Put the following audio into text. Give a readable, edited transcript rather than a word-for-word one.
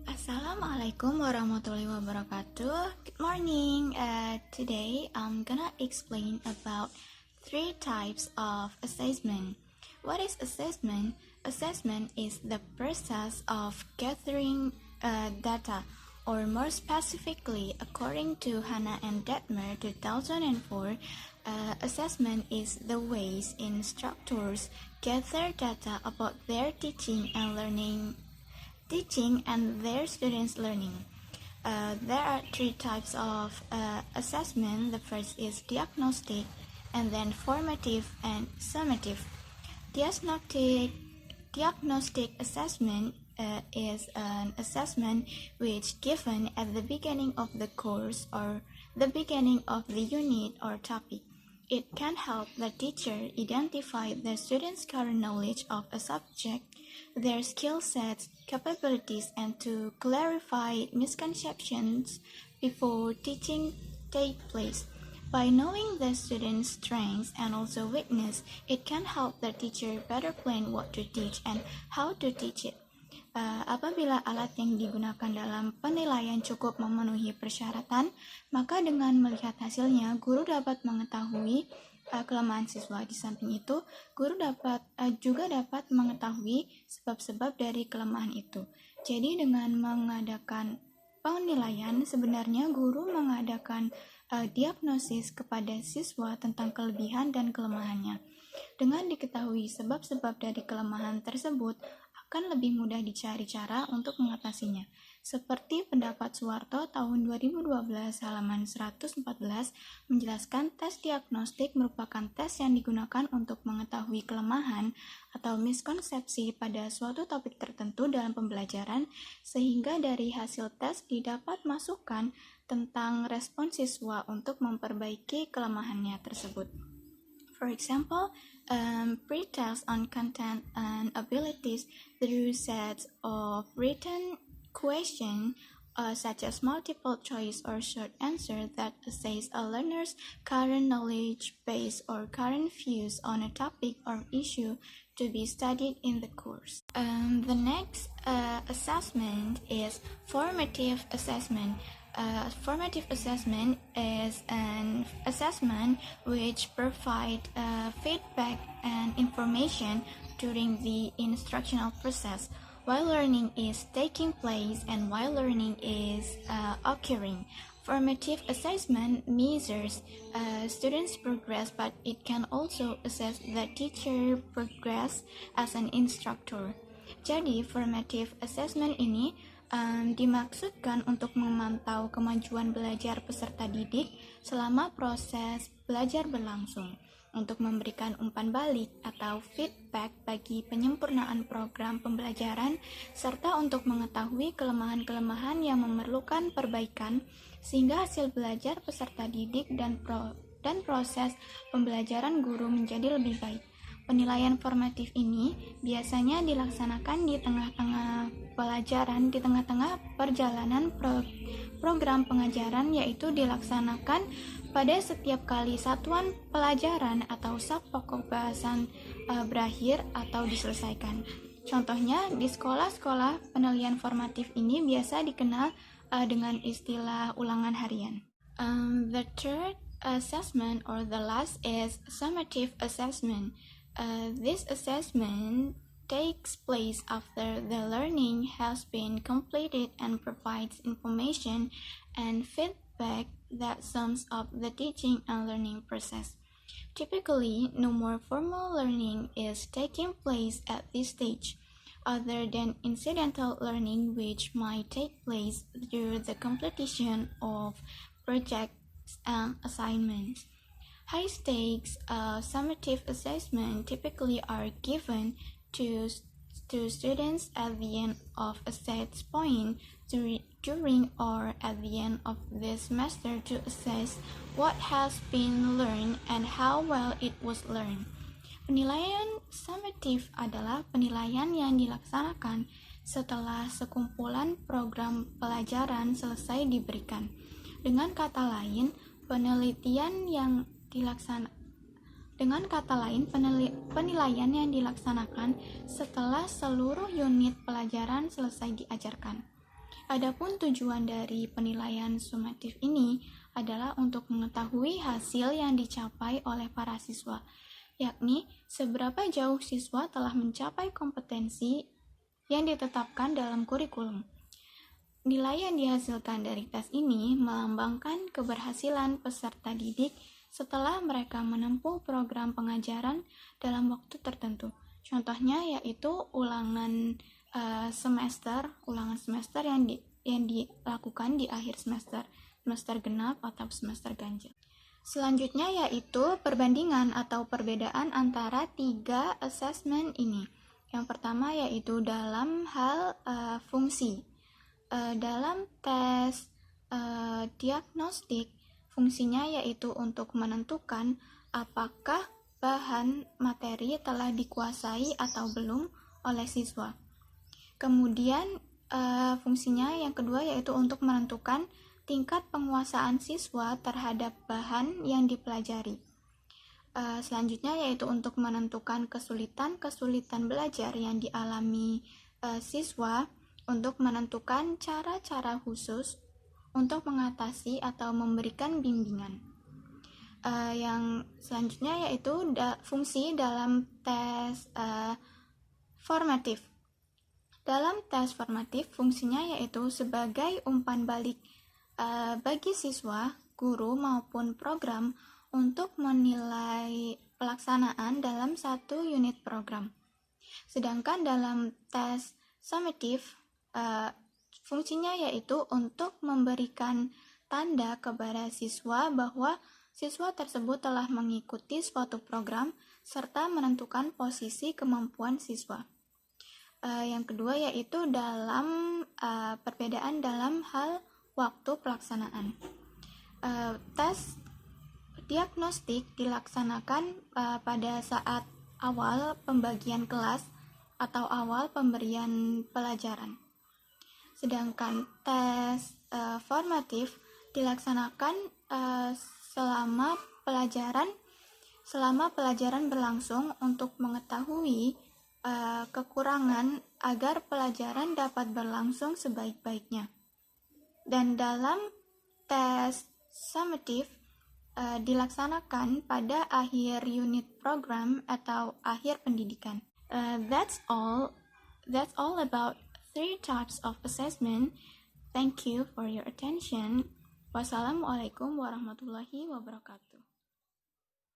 Assalamualaikum warahmatullahi wabarakatuh. Good morning. Today I'm gonna explain about three types of assessment. What is assessment? Assessment is the process of gathering data, or more specifically, according to Hanna and Detmer 2004, assessment is the ways instructors gather data about their teaching and their students' learning. There are three types of assessment. The first is diagnostic, and then formative and summative. Diagnostic assessment is an assessment which given at the beginning of the course or the beginning of the unit or topic. It can help the teacher identify the students' current knowledge of a subject, their skill sets, capabilities, and to clarify misconceptions before teaching takes place. By knowing the student's strengths and also weakness, it can help the teacher better plan what to teach and how to teach it. Apabila alat yang digunakan dalam penilaian cukup memenuhi persyaratan, maka dengan melihat hasilnya, guru dapat mengetahui kelemahan siswa. Di samping itu, guru juga dapat mengetahui sebab-sebab dari kelemahan itu. Jadi dengan mengadakan penilaian, sebenarnya guru mengadakan diagnosis kepada siswa tentang kelebihan dan kelemahannya. Dengan diketahui sebab-sebab dari kelemahan tersebut, akan lebih mudah dicari cara untuk mengatasinya. Seperti pendapat Suwarto tahun 2012 halaman 114 menjelaskan tes diagnostik merupakan tes yang digunakan untuk mengetahui kelemahan atau miskonsepsi pada suatu topik tertentu dalam pembelajaran, sehingga dari hasil tes didapat masukan tentang respon siswa untuk memperbaiki kelemahannya tersebut. For example, pre-test on content and abilities through sets of written questions such as multiple choice or short answer that assess a learner's current knowledge base or current views on a topic or issue to be studied in the course. The next assessment is formative assessment. Formative assessment is an assessment which provides feedback and information during the instructional process while learning is taking place and while learning is occurring. Formative assessment measures students' progress, but it can also assess the teacher progress as an instructor. Jadi, formative assessment ini dimaksudkan untuk memantau kemajuan belajar peserta didik selama proses belajar berlangsung, untuk memberikan umpan balik atau feedback bagi penyempurnaan program pembelajaran, serta untuk mengetahui kelemahan-kelemahan yang memerlukan perbaikan sehingga hasil belajar peserta didik dan proses pembelajaran guru menjadi lebih baik. Penilaian formatif ini biasanya dilaksanakan di tengah-tengah perjalanan program pengajaran, yaitu dilaksanakan pada setiap kali satuan pelajaran atau sub pokok bahasan berakhir atau diselesaikan. Contohnya, di sekolah-sekolah penilaian formatif ini biasa dikenal dengan istilah ulangan harian. The third assessment or the last is summative assessment. This assessment takes place after the learning has been completed and provides information and feedback that sums up the teaching and learning process. Typically, no more formal learning is taking place at this stage, other than incidental learning which might take place through the completion of projects and assignments. High-stakes summative assessment typically are given to students at the end of a set point during or at the end of the semester to assess what has been learned and how well it was learned. Penilaian summative adalah penilaian yang dilaksanakan setelah sekumpulan program pelajaran selesai diberikan. Dengan kata lain, penilaian yang dilaksanakan setelah seluruh unit pelajaran selesai diajarkan. Adapun tujuan dari penilaian sumatif ini adalah untuk mengetahui hasil yang dicapai oleh para siswa, yakni seberapa jauh siswa telah mencapai kompetensi yang ditetapkan dalam kurikulum. Nilai yang dihasilkan dari tes ini melambangkan keberhasilan peserta didik setelah mereka menempuh program pengajaran dalam waktu tertentu. Contohnya yaitu ulangan semester yang dilakukan di akhir semester genap atau semester ganjil. Selanjutnya yaitu perbandingan atau perbedaan antara 3 asesmen ini. Yang pertama yaitu dalam hal fungsi. Dalam tes diagnostik, fungsinya yaitu untuk menentukan apakah bahan materi telah dikuasai atau belum oleh siswa. Kemudian fungsinya yang kedua yaitu untuk menentukan tingkat penguasaan siswa terhadap bahan yang dipelajari. Selanjutnya yaitu untuk menentukan kesulitan belajar yang dialami siswa untuk menentukan cara-cara khusus untuk mengatasi atau memberikan bimbingan. Yang selanjutnya yaitu fungsi dalam tes formatif. Dalam tes formatif, fungsinya yaitu sebagai umpan balik bagi siswa, guru maupun program untuk menilai pelaksanaan dalam satu unit program. Sedangkan dalam tes summatif, fungsinya yaitu untuk memberikan tanda kepada siswa bahwa siswa tersebut telah mengikuti suatu program serta menentukan posisi kemampuan siswa. Yang kedua yaitu dalam perbedaan dalam hal waktu pelaksanaan. Tes diagnostik dilaksanakan pada saat awal pembagian kelas atau awal pemberian pelajaran. Sedangkan tes formatif dilaksanakan selama pelajaran berlangsung untuk mengetahui kekurangan agar pelajaran dapat berlangsung sebaik-baiknya. Dan dalam tes summatif dilaksanakan pada akhir unit program atau akhir pendidikan. That's all about 3 types of assessment. Thank you for your attention. Wassalamualaikum warahmatullahi wabarakatuh.